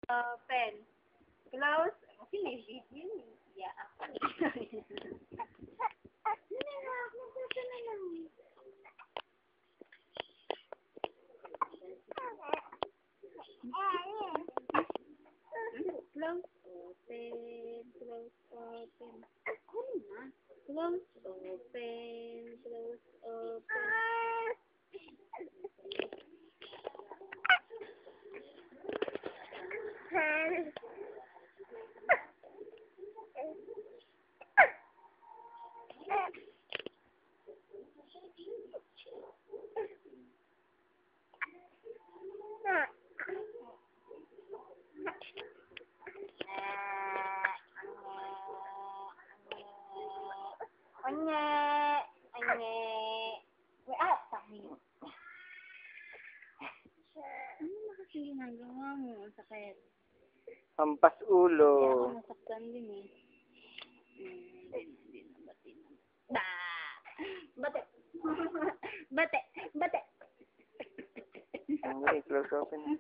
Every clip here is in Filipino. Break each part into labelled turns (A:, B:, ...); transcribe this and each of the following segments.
A: Open. Close. Kasi may video. Yeah. Close, open, close, open. Close, open, close, open. Anye, anye. Wait, sabi mo. Ano na kasi ginagawa mo? Sakit.
B: Hampas
A: Kaya ako
B: ulo.
A: nasaktan din eh. Hindi na, bati na. Bate. Bate. Bate.
B: Hindi, close open.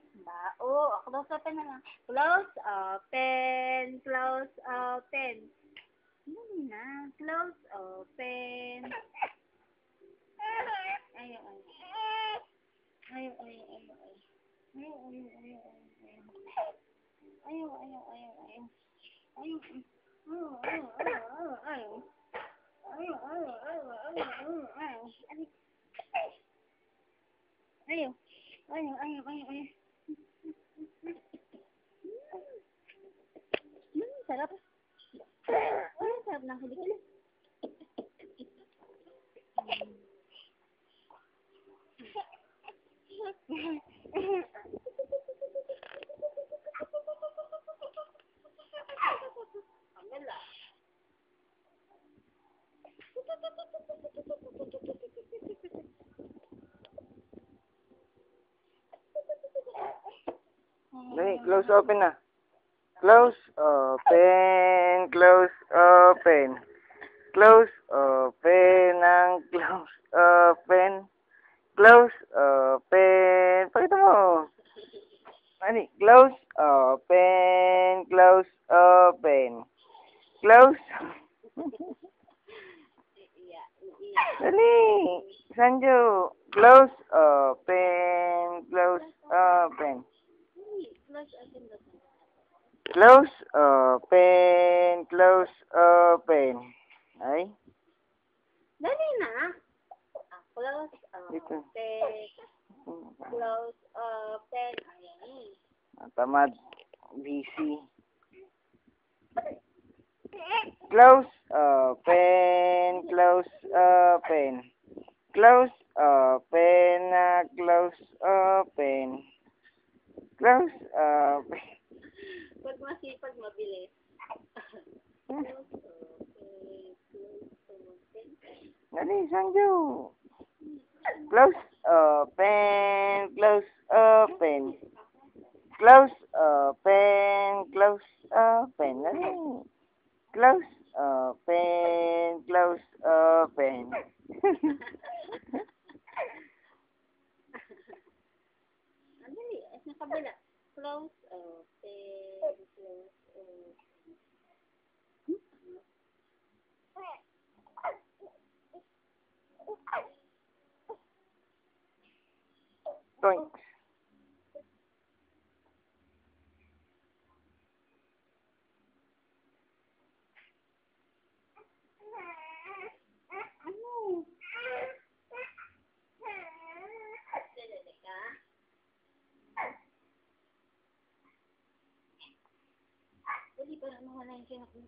A: Oo, close open na lang. Close, open, close, open. Hindi na. Close, open. Ayaw, ayaw. Ayaw, ayaw, ayaw, ayaw. Ayaw, ayaw, ayaw, ayaw. Ayaw, ayaw, ayaw, ayaw. Ayaw, ayaw, ayaw, ayaw, ayaw. Ayaw, ayaw, ayaw, ayaw, ayaw, ayaw. Ayaw. Ayaw, ayaw, ayaw, ayaw. Sarap. Sarap ng kilikili. Wala.
B: Dali, close open na. Close open, close open. Close open ng close open. Close open. Pakita mo. Ani, close open, close open. Close. Dali. Sanjo. Close open, close open. Close open, close open. Ay,
A: Dali na. Close,
B: dito.
A: open. Close, open. Ayan.
B: Tamad. Busy. Close open, close open. Close open, close open. Close open.
A: Pag masipag, mabilis. Close, open. Close, open.
B: Dali, Sanjo. Close open, close open. Close open, close open. Dali. Close open, close open.
A: Dali, sa kabila. Close, open. Close, open.
B: Toink.
A: Dali, para mawala yung sinak mo.